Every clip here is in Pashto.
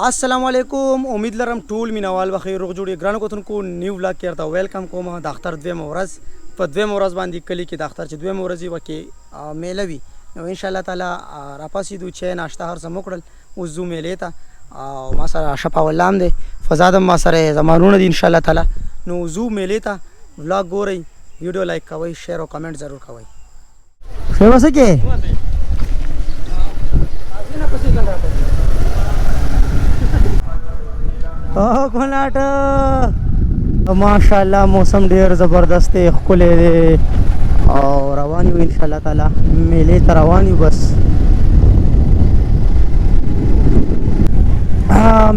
السلام علیکم. امید لرم ټول مینوال بخیر روغ جوړ ګرانو کوتونکو نیو ولاګ کې ورته ویلکم کوم. د اختر دویمه ورځ په دویمه ورځ باندې کلی کې د اختر چې دویمه ورځ وي وکې میله وي نو ان شاء الله تعالی راپاسېدو چې ناشته هر څه مو کړل اوس ځو میلې ته او ما سره شپه ولام دی فزاد هم ما سره زمانونه دي ان شاء الله تعالی نو ځو میلې ته. ولاګ ګورئ ویډیو لایک کوئ شیر او کمنټ ضرور کوئ. ښه وسه کې او کوناټه ماشاءالله موسم ډیر زبردست دی ښکلی دی او روان یو ان شاء الله تعالی میلې ته روان یو. بس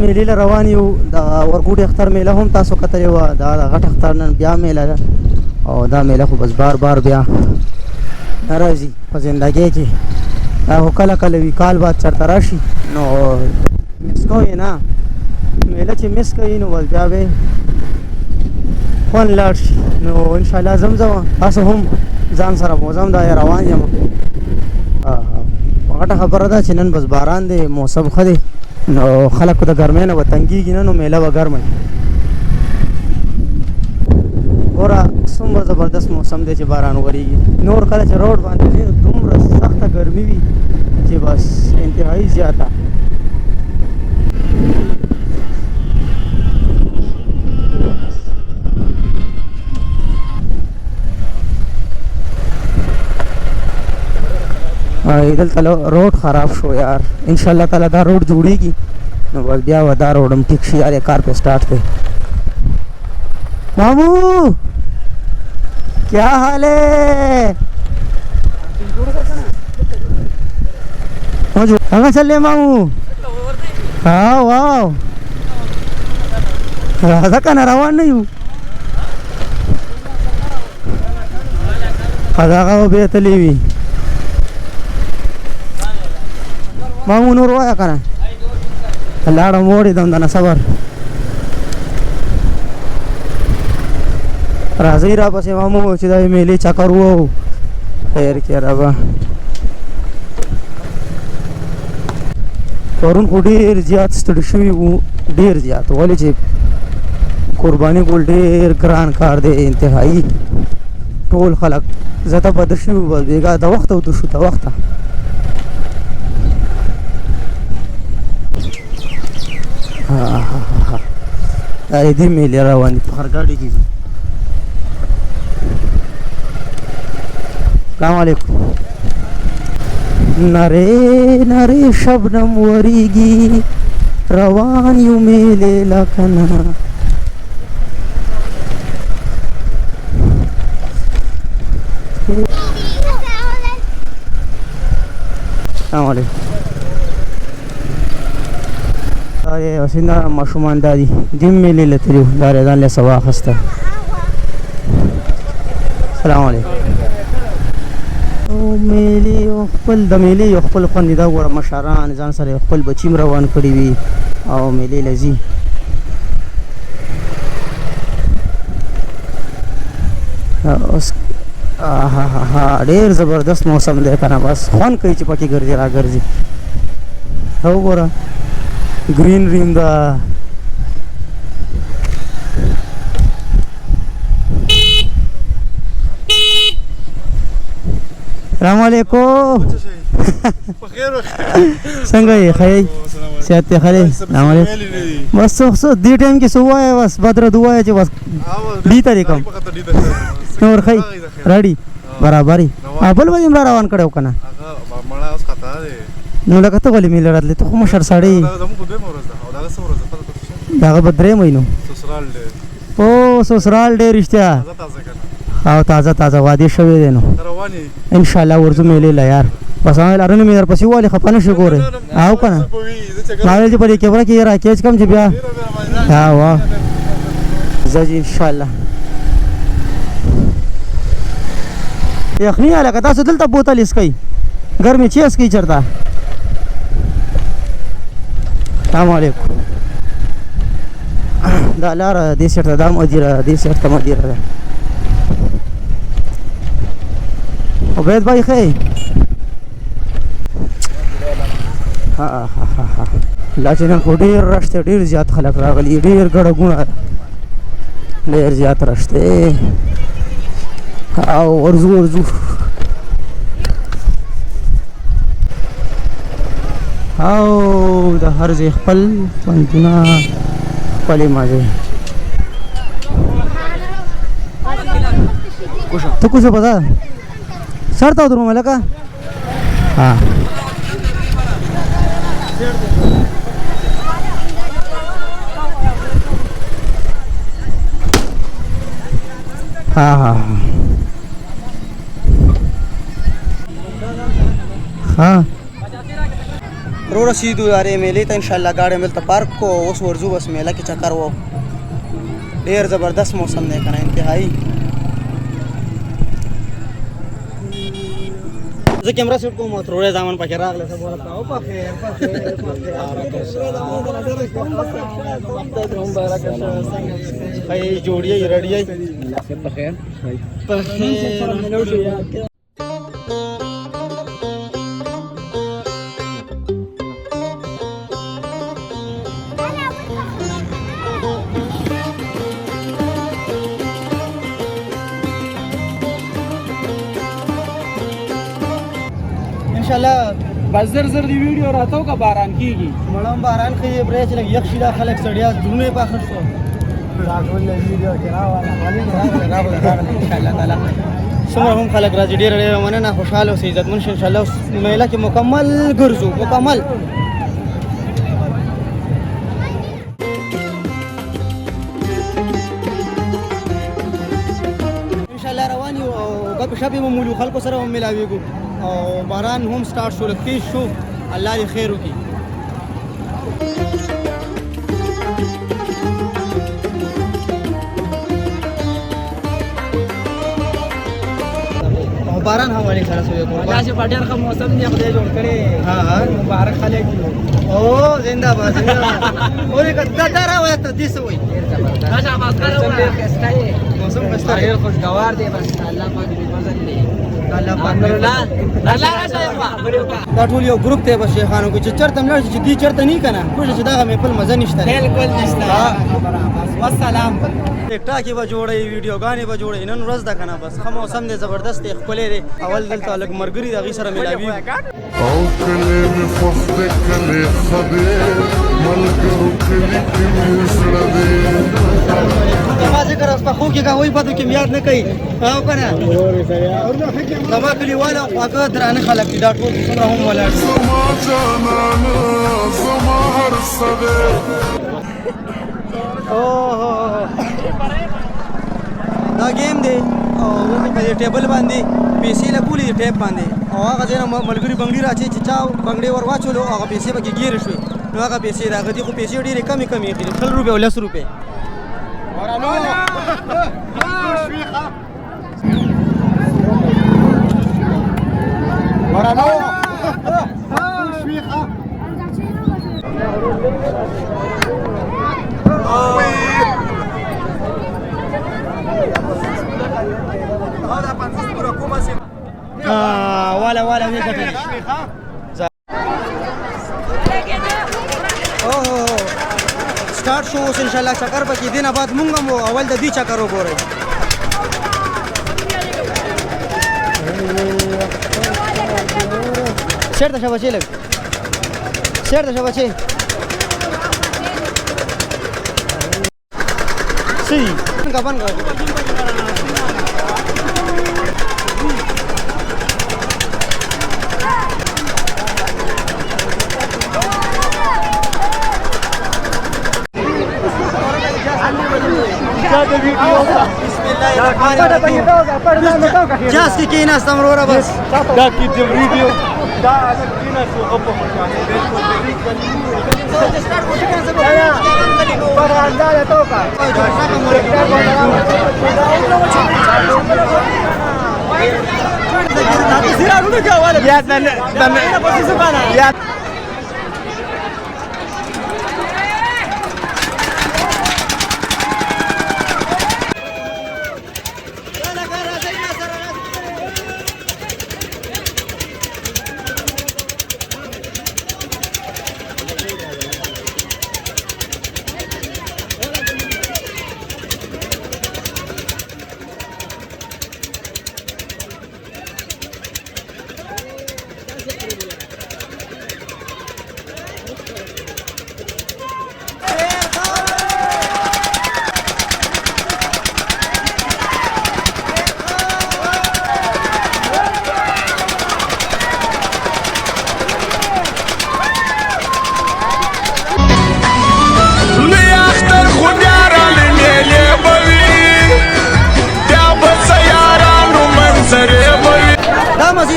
میلې له روان یو. د ورکوټي اختر میله هم تاسو کتلې وه دا د غټ اختر نن بیا میله ده او دا میله خو بس بار بار بیا نه راځي په زندګۍ کې. دا خو کله کله وي کال بعد چېرته راشي نو مس کوئ نه میله چې مس کوي نو بس بیا به خوند لاړ شي. نو انشاءالله ځم تاسو هم ځان سره موزم دا روان یم. غټه خبره ده چې نن بس باران دی موسم ښه دی نو خلک د ګرمۍ نه به تنګېږي نه نو میله به ګرمه وي. ګوره څومره زبردست موسم دی چې باران ورېږي. نور کله چې روډ باندې ځي نو دومره سخته ګرمي وي چې بس انتهایي زیاته. دلته روډ خراب شو یار. ان شاء الله تعالی دا روډ جوړیږي نو بس بیا به دا روډ هم ټیک شي. یار کار پہ سٹارٹ دی. مامو کیا حال ہے؟ څنګه چلې مامو؟ ها واو راځه کنه روان نه یو هغه به تللی وي. مامو نور وایا کنه لاړم وړې دم دنه صبر راځئ را پسې مامو چې دا میلې چکر وو خیر کې رابه. پرون خو ډېر زیات ستړي شوي وو ډېر زیات ولې چې قرباني کول ډېر ګران کار دی انتهایي. ټول خلک زه ته بدر شوي وو بس بېګا د وخته ودو شو د وخته. دې میلې روان دي په خرګاډي کې. السلام علیکم. نری نری شبنم وریږي روان یو میلې لکنه. السلام علیکم. وسیندا ماشومان دادي دیم میلې لتریو دا ځان له سوا اخسته. السلام علیکم. میلې خپل د میلې یو خپل خوند دا ګوره مشران ځان سره خپل بچیم روان کړي وي او میلې لذي. اوس ډېر زبردست موسم دی کنه بس خوند کوي چې پکې ګرځي را ګرځي. وګوره گرین ریم دا السلام علیکم. څنګه یې ښه صحت دی ښه دی؟ السلام علیکم. بس څه دې ټایم کې څه ووایه بس بدره دو ووایه چې بس دې ته دې کوم نور ښه راډي برابرې بل به یې را روان کړی و که نه نو لکه ته ولې میله راتلې ته خو مشر سړی دغه به درې مهینو او سسرال دی رښتیا او تازه تازه واده شوی دی نو انشاءالله ورځو میلې له یار بس لرنه مې درپسې ووالې خفه نه شي ګورې او که نه ما ویل چې په دې کیمره کې یې را کیچ کړم چې بیا واه زه چې انشاءالله یخني هلکه تاسو دلته بوتل اسکئ ګرمې چې اسکئ چېرته. السلام علیکم. دا لاره دې سیټ ته دا مدیره دې سیټ ته مدیره ده. عبید بھائی ښه ها ها ها ها لا چې نن خو ډېر رش دی ډېر زیات خلک راغلي ډېر ګڼه ګوڼه ډېر زیات رش دی او ورځو او د هر ځای خپل خوندونه خپلې مزې ته کوڅه پتا سر ته ودرو ملکه ها ها ها ها رو رسیدو یارې میلې ته انشاءالله ګاډی ملته پارک کو اوس ورځو بس میله کې چکر و ډېر زبردست موسم دی که نه انتهایي زه کیمره سیټ کوم تروړی زامن پکې راغلی څه بوله او په خیر خی جوړی رډی په خیر په خیر انشاءالله بس زر دی ویډیو راتاو کا باران کیږي مړم باران خې برې چې لګ یخ شي دا خلک سړیا درونه په اخر شو دا ټول ویډیو کې راغله ان شاء الله تعالی څومره هم خلک راځي ډېر مننه خوشاله اوسئ عزتمن شئ ان شاء الله میله کې مکمل ګرځو مکمل ان شاء الله روان یو او غپ شپې مو مولو خلکو سره هم ملاويږو او باران هم سٹارټ شو لکه شو الله دې خیر وکړي او باران هم ولې سره سوی کو دا چې پټیر خو موسم دی خدای جوړ کړي ها مبارک خلک او زنده باد اورې کدا درا وای ته دې سوې دا شاباس کړو موسم خسته ډیر خوشگوار دی بس الله پاک دې وزن دی الله پاک دا ټول یو ګروپ دی بس شیخانو کې چې چرته ملار چې دې چرته نه کنه ټول چې دا مې په مزه نشته بالکل نشته والسلام ټیک ټاک به جوړي ویډیو غانې به جوړي نن ورځ دا کنه بس خو موسم دې زبردست دی خپلې دی اول دلته الګ مرګري د غي سره ملاوي او کله می فخت کله خبر ملګرو کله کې مسړه دی ما ذکر اس په خو کې کوي په دې کې یاد نه کوي او کنه زما کلیواله هغه درانه خلک دا ټول څومره هم ولاړ زما جانانه زما هر صدر دا گیم دی او په ټیبل باندې پیسې لګولې ټیپ باندې او هغه ځای ملګری بنګړي راځي چې چا بنګړي ور واچولو هغه پیسې پکې ګیر شوې نو هغه پیسې راغلي خو پیسې ډېرې کمې کمې دي 100 روپۍ او 10 روپۍ ورانو شويخه ولا هي كتير سٹارټ شو ان شاء الله چکر به کې دینه بعد مونږ مو اول د دې چکر وګورئ شیر د شبچې لګ شیر د شبچې سی kapan kau جاس کی کینا استمرورا بس دا کی دې ویډیو دا اگر کینا سو غو مکانه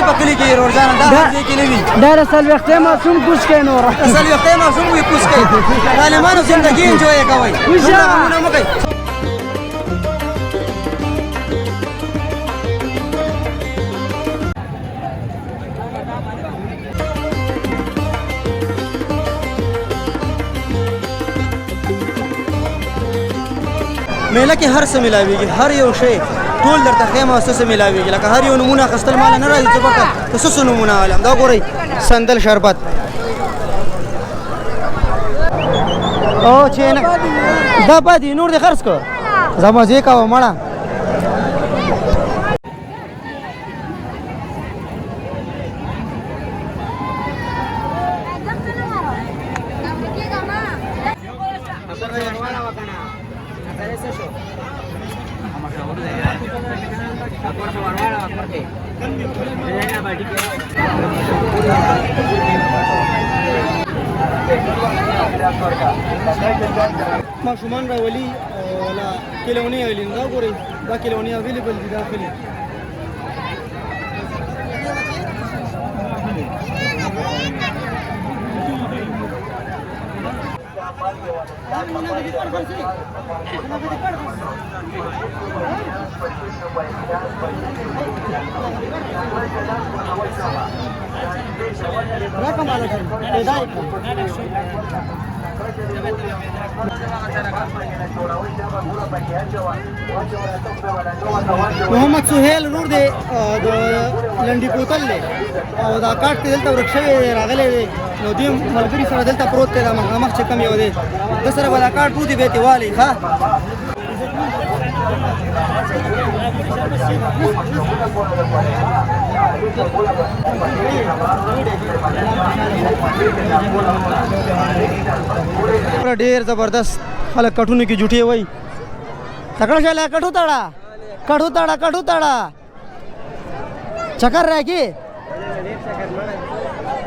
په کلي کې روزانه دا دا- هم دې کې نه وي دا د څلوېښتې ماشوم کوچ کوي نور اصل وختي معصوم وي کوس کوي طالبانو زندگی انجوای کوي وشه. غمونه مه کوئ. میله کې هر څه ملاويږي هر یو شی ټول درته خیمه څه ملاويږي لکه هر یو نمونه اخیستل مال نه راځي چې پکې څه نمونه عالم دا ګورئ سندل شربت او چې نه دا پاتې نور دې خرڅ کړه زما زه کا مړه ماشومان راولي ولا کیلونی ایلین دا ګورئ دا کیلونی اویلیبل دي داخلي رقم على محمد سهیل رور دی د لنډي کوتل دی او دا کارت دلته ورک شوی راغلی دی نو دې ملګري سره دلته پروت دی دا مخامخ چې کم یو دی د سره به دا کارت پروت دی بیا ترې والی ښه ډېر زبردست خلک کټونو کې جوټې وای تکړه شاله کټو تاړه کټو تاړه کټو تاړه چکر راکی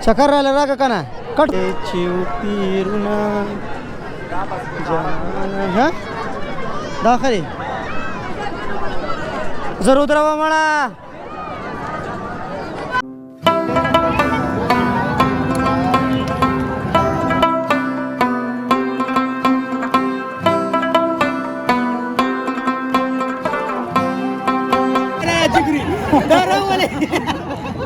چکر را لراګه کنه کټ چې پیرونه جان ها داخلي ضرور دروا مړه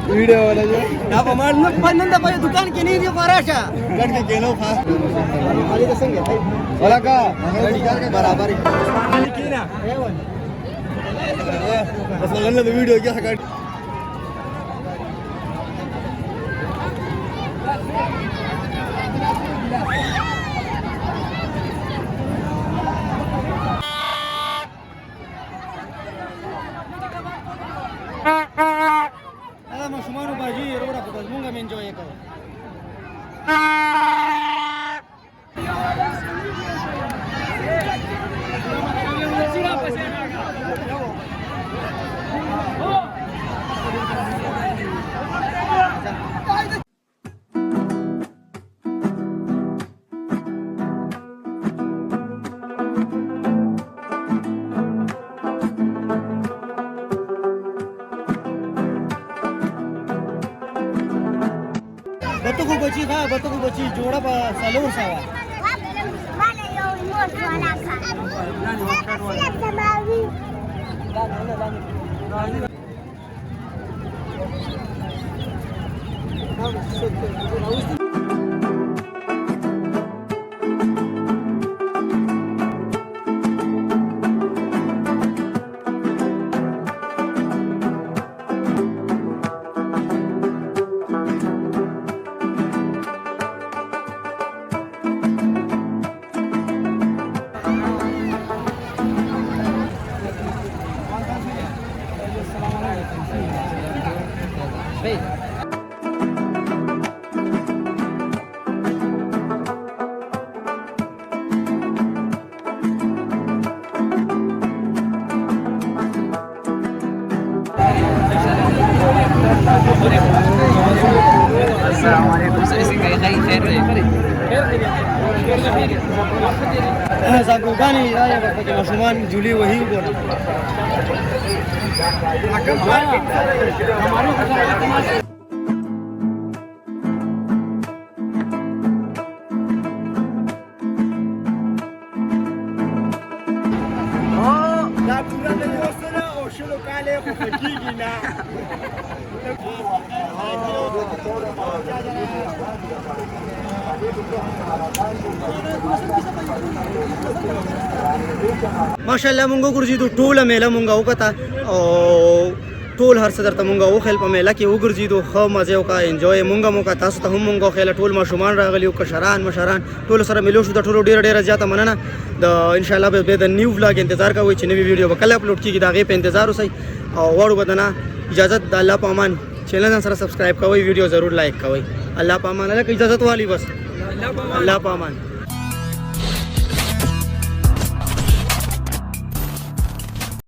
ویډیو ولا دا په ما نو پنن د په دکان کې نه دی فراشه ګټ کې کینو ښا علي د څنګه ولا کا برابر کینا بس لغنه د ویډیو کې ښه ماشومانو باجی وروره په مونږه مې انجوای کوو بطخو بچی ښه بطخو بچی جوړه به 400 زنګوګانې دا یې پکې ماشومان جولې وهي وګوره دا پورا د یو سره او شلو کاله خو کېږي نه ماشاءالله مونږ وګرځېدو ټوله میله مونږ وکته او ټول هر څه درته مونږ وښیل په میله کې وګرځېدو ښه مزه وکړه انجوی مونږ هم وکړه تاسو ته هم مونږ وښیله ټول ماشومان راغلي وو کشران مشران ټولو سره ملو شو د ټولو ډېره زیاته مننه د انشاءالله به د نیو ولاګ انتظار کوئ چې نوې ویډیو به کله اپلوډ کېږي د هغې په انتظار اوسئ او غواړو به د نه اجازت د الله په امان چینل سره سبسکرایب کوئ ویډیو ضرور لایک کوئ الله په امان لکه اجازت والی بس الله په امان